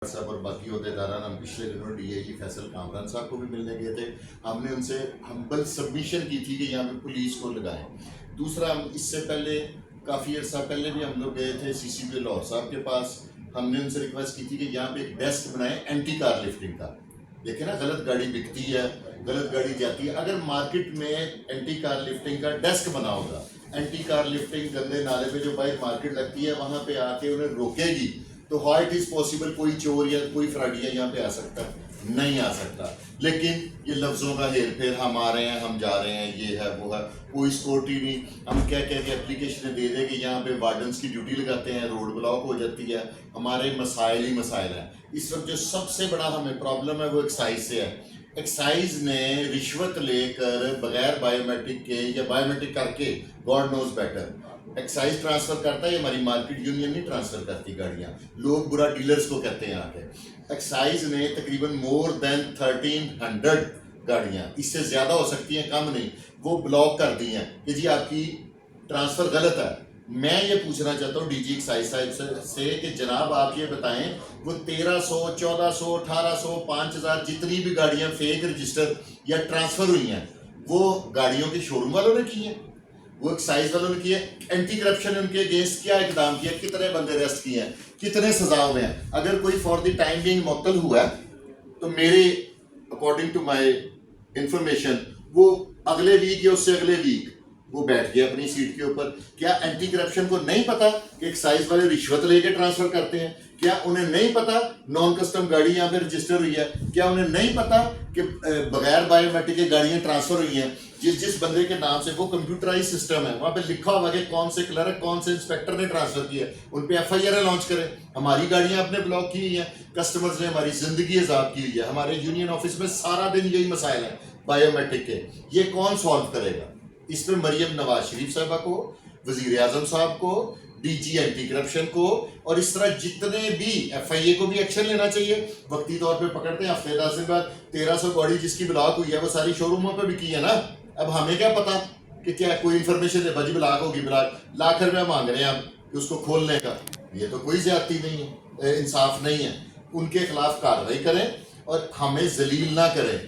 صاحب اور باقی عہدیداران ہم پچھلے دنوں ڈی اے جی فیصل کامران صاحب کو بھی ملنے گئے تھے. ہم نے ان سے ہمبل سبمیشن کی تھی کہ یہاں پہ پولیس کو لگائیں. دوسرا، ہم اس سے پہلے کافی عرصہ پہلے بھی ہم لوگ گئے تھے سی سی پی لاہور صاحب کے پاس. ہم نے ان سے ریکویسٹ کی تھی کہ یہاں پہ ایک ڈیسک بنائیں اینٹی کار لفٹنگ کا. دیکھیں نا، غلط گاڑی بکتی ہے، غلط گاڑی جاتی ہے. اگر مارکیٹ میں اینٹی کار لفٹنگ کا ڈیسک بنا ہوگا، اینٹی کار لفٹنگ گندے نالے پہ جو باہر مارکیٹ لگتی ہے وہاں پہ آ کے انہیں روکے گی، تو ہاؤ اٹ از پاسبل کوئی چور یا کوئی فراڈیا یہاں پہ آ سکتا؟ نہیں آ سکتا. لیکن یہ لفظوں کا ہیر پھیر، ہم آ رہے ہیں، ہم جا رہے ہیں، یہ ہے وہ ہے، کوئی سکورٹی نہیں. ہم کہہ کے اپلیکیشنیں دے دیں کہ یہاں پہ وارڈنس کی ڈیوٹی لگاتے ہیں، روڈ بلاک ہو جاتی ہے. ہمارے مسائل ہی مسائل ہیں. اس وقت جو سب سے بڑا ہمیں پرابلم ہے وہ ایکسائز سے ہے. ایکسائز نے رشوت لے کر بغیر بائیو میٹرک کے یا بائیو میٹرک کر کے، God knows better, excise transfer کرتا ہے. یہ ہماری مارکیٹ یونین نہیں ٹرانسفر کرتی گاڑیاں. لوگ برا ڈیلرز کو کہتے ہیں. آ کے ایکسائز نے تقریباً مور دین 1300 گاڑیاں، اس سے زیادہ ہو سکتی ہیں، کم نہیں، وہ بلاک کر دی ہیں کہ جی آپ کی ٹرانسفر غلط ہے. میں یہ پوچھنا چاہتا ہوں ڈی جی ایکسائز صاحب سے کہ جناب آپ یہ بتائیں، وہ 1300 1400 1800 5000 جتنی بھی گاڑیاں فیک رجسٹر یا ٹرانسفر ہوئی ہیں، وہ گاڑیوں کے شو روم والوں نے کی ہیں، وہ ایکسائز والوں نے کیے. اینٹی کرپشن ان کے اگینسٹ کیا اقدام کیا، کتنے بندے ریسٹ کیے ہیں، کتنے سزا ہوئے ہیں. اگر کوئی فار دی ٹائم بینگ معطل ہوا ہے تو میرے اکارڈنگ ٹو مائی انفارمیشن وہ اگلے ویک یا اس سے اگلے ویک وہ بیٹھ گیا اپنی سیٹ کے اوپر. کیا اینٹی کرپشن کو نہیں پتا کہ ایکسائز والے رشوت لے کے ٹرانسفر کرتے ہیں؟ کیا انہیں نہیں پتا نان کسٹم گاڑی یہاں پہ رجسٹر ہوئی ہے؟ کیا انہیں نہیں پتا کہ بغیر بائیو میٹرک کی گاڑیاں ٹرانسفر ہوئی ہیں؟ جس بندے کے نام سے وہ کمپیوٹرائز سسٹم ہے، وہاں پہ لکھا ہوا کہ کون سے کلرک کون سے انسپیکٹر نے ٹرانسفر کیا، ان پہ ایف آئی آر لانچ کرے. ہماری گاڑیاں آپ نے بلاک کی ہوئی ہیں، کسٹمرز نے ہماری زندگی عذاب کی ہوئی ہے. ہمارے یونین آفس میں سارا دن یہی مسائل ہیں بائیو میٹرک کے. یہ کون سالو کرے گا؟ اس پہ مریم نواز شریف صاحبہ کو، وزیر اعظم صاحب کو، ڈی جی اینٹی کرپشن کو، اور اس طرح جتنے بھی ایف آئی اے کو بھی ایکشن لینا چاہیے. وقتی طور پہ پکڑتے ہیں، ہفتے 10 دن بعد 1300 گاڑی جس کی بلاک ہوئی ہے وہ ساری شو روموں پہ بھی کی ہے نا. اب ہمیں کیا پتا کہ کیا کوئی انفارمیشن دے بھاجی بلاک ہوگی، بلاک ₹1,00,000 مانگ رہے ہیں ہم کہ اس کو کھولنے کا. یہ تو کوئی زیادتی نہیں ہے، انصاف نہیں ہے. ان کے خلاف کارروائی کریں اور ہمیں ذلیل نہ کریں.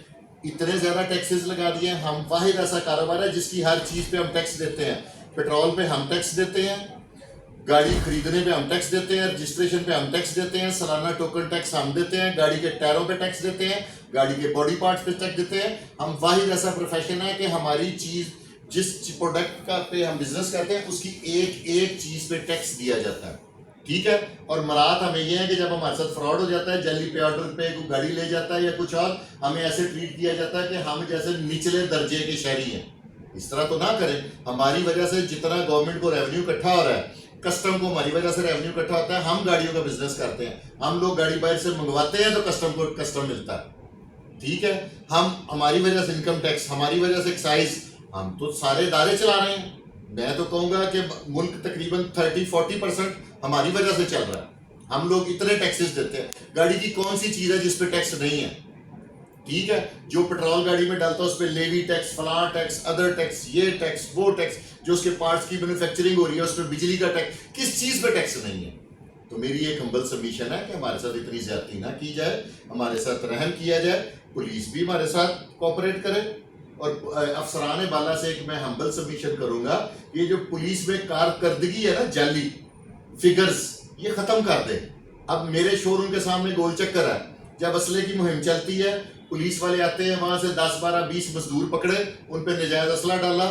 اتنے زیادہ ٹیکسز لگا دیے ہیں. ہم واحد ایسا کاروبار ہے جس کی ہر چیز پہ ہم ٹیکس دیتے ہیں. پیٹرول پہ ہم ٹیکس دیتے ہیں، گاڑی خریدنے پہ ہم ٹیکس دیتے ہیں، رجسٹریشن پہ ہم ٹیکس دیتے ہیں، سالانہ ٹوکن ٹیکس ہم دیتے ہیں، گاڑی کے ٹائروں پہ ٹیکس دیتے ہیں، گاڑی کے باڈی پارٹس پہ ٹیکس دیتے ہیں. ہم واحد ایسا پروفیشن ہے کہ ہماری چیز، جس پروڈکٹ کا پہ ہم بزنس کرتے ہیں، اس کی ایک ایک چیز پہ ٹیکس دیا جاتا ہے. ٹھیک ہے. اور مراد ہمیں یہ ہے کہ جب ہمارے ساتھ فراڈ ہو جاتا ہے، جعلی پے آرڈر پہ کوئی گاڑی لے جاتا ہے یا کچھ اور، ہمیں ایسے ٹریٹ کیا جاتا ہے کہ ہم جیسے نچلے درجے کے شہری ہیں. اس طرح تو نہ کریں. ہماری وجہ سے جتنا گورنمنٹ کو ریونیو اکٹھا ہو رہا ہے، کسٹم کو ہماری وجہ سے ریونیو اکٹھا ہوتا ہے. ہم گاڑیوں کا بزنس کرتے ہیں، ہم لوگ گاڑی باہر سے منگواتے ہیں تو کسٹم کو کسٹم ملتا ہے. ٹھیک ہے. ہماری وجہ سے انکم ٹیکس، ہماری وجہ سے ایکسائز، ہم تو سارے ادارے چلا رہے ہیں. میں تو کہوں گا کہ ملک تقریباً 30-40% ہماری وجہ سے چل رہا ہے. ہم لوگ اتنے ٹیکسز دیتے ہیں. گاڑی کی کون سی چیز ہے جس پہ ٹیکس نہیں ہے؟ ٹھیک ہے. جو پیٹرول گاڑی میں ڈالتا ہے اس پہ لیوی ٹیکس، فلاں ٹیکس، ادر ٹیکس، یہ ٹیکس، وہ ٹیکس. جو اس کے پارٹس کی مینوفیکچرنگ ہو رہی ہے اس پہ بجلی کا ٹیکس. کس چیز پہ ٹیکس نہیں ہے؟ تو میری ایک ہمبل سبمیشن ہے کہ ہمارے ساتھ اتنی زیادتی نہ کی جائے، ہمارے ساتھ رحم کیا جائے. پولیس بھی ہمارے ساتھ کوآپریٹ کرے. اور افسران بالا سے ایک میں ہمبل سبمیشن کروں گا، یہ جو پولیس میں کارکردگی ہے نا، جعلی فگرز، یہ ختم کر دے. اب میرے شو روم کے سامنے گول چکر ہے، جب اسلحے کی مہم چلتی ہے پولیس والے آتے ہیں، وہاں سے 10 12 20 مزدور پکڑے، ان پہ نجائز اسلحہ ڈالا،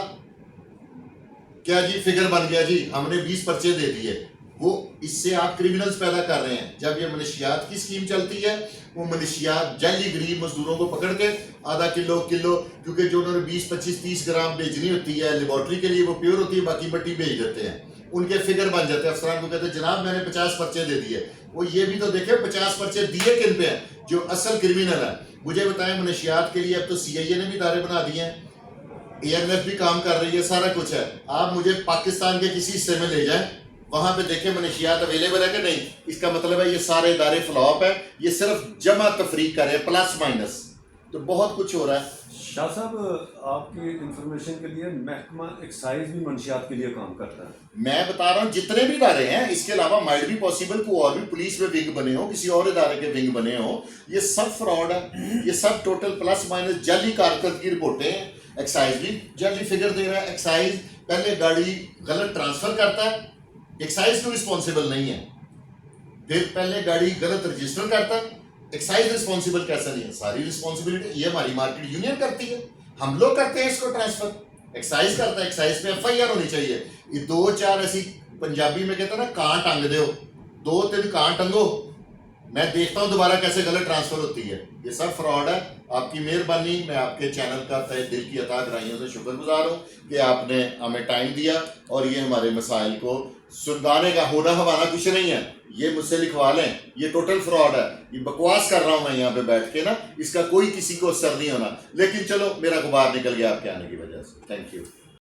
کیا جی فگر بن گیا جی، ہم نے 20 پرچے دے دیے. وہ اس سے آپ کریمنلز پیدا کر رہے ہیں. جب یہ منشیات کی اسکیم چلتی ہے، وہ منشیات جعلی غریب مزدوروں کو پکڑ کے آدھا کلو، کیونکہ جو انہوں نے 20 25 30 گرام بھیجنی ہوتی ہے لیبارٹری کے لیے، وہ پیور ہوتی ہے، باقی مٹی بھیج دیتے ہیں. ان کے فگر بن جاتے ہیں. افسران کو کہتے ہیں جناب میں نے 50 پرچے دے دیے. وہ یہ بھی تو دیکھیں 50 پرچے دیے کن پہ ہیں؟ جو اصل کرمینل ہے. مجھے بتائیں، منشیات کے لیے اب تو سی آئی اے نے بھی ادارے بنا دیے ہیں، اے این ایف بھی کام کر رہی ہے، سارا کچھ ہے. آپ مجھے پاکستان کے کسی حصے میں لے جائیں، وہاں پہ دیکھیں منشیات اویلیبل ہے کہ نہیں. اس کا مطلب ہے یہ سارے ادارے فلاپ ہے. یہ صرف جمع تفریق کرے، پلس مائنس. تو بہت کچھ ہو رہا ہے. شاہ صاحب آپ کی انفارمیشن کے لیے محکمہ ایکسائز بھی منشیات کے لیے کام کرتا ہے. میں بتا رہا ہوں جتنے بھی ادارے ہیں اس کے علاوہ مائٹ بھی پاسبل کو اور بھی پولیس میں ونگ بنے ہوں, کسی اور ادارے کے ونگ بنے ہوں, یہ سب فراڈ ہے. یہ سب ٹوٹل پلس مائنس جعلی کارکردگی رپورٹیں ہیں. ایکسائز بھی جعلی فگر دے رہا ہے. ایکسائز پہلے گاڑی غلط ٹرانسفر کرتا ہے, ایکسائز کو رسپانسبل نہیں ہے. پھر پہلے گاڑی غلط رجسٹر کرتا ہے, ایکسائز رسپانسبل کیسا نہیں ہے؟ ساری رسپانسبلٹی یہ ہماری مارکیٹ یونین کرتی ہے, ہم لوگ کرتے ہیں اس کو ٹرانسفر. ایکسائز کرتا ہے, ایکسائز پہ ایف آئی آر ہونی چاہیے. یہ 2-4 ایسی پنجابی میں کہتے ہیں نا کان ٹنگ دو, 2-3 کان ٹنگو, میں دیکھتا ہوں دوبارہ کیسے غلط ٹرانسفر ہوتی ہے. یہ سب فراڈ ہے. آپ کی مہربانی, میں آپ کے چینل کا تہ دل کی عطا گرائیوں سے شکر گزار ہوں کہ آپ نے ہمیں ٹائم دیا اور یہ ہمارے مسائل کو سلگانے کا ہونا ہمارا کچھ نہیں ہے. یہ مجھ سے لکھوا لیں, یہ ٹوٹل فراڈ ہے. یہ بکواس کر رہا ہوں میں یہاں پہ بیٹھ کے نا, اس کا کوئی کسی کو اثر نہیں ہونا. لیکن چلو میرا غبار نکل گیا آپ کے آنے کی وجہ سے. Thank you.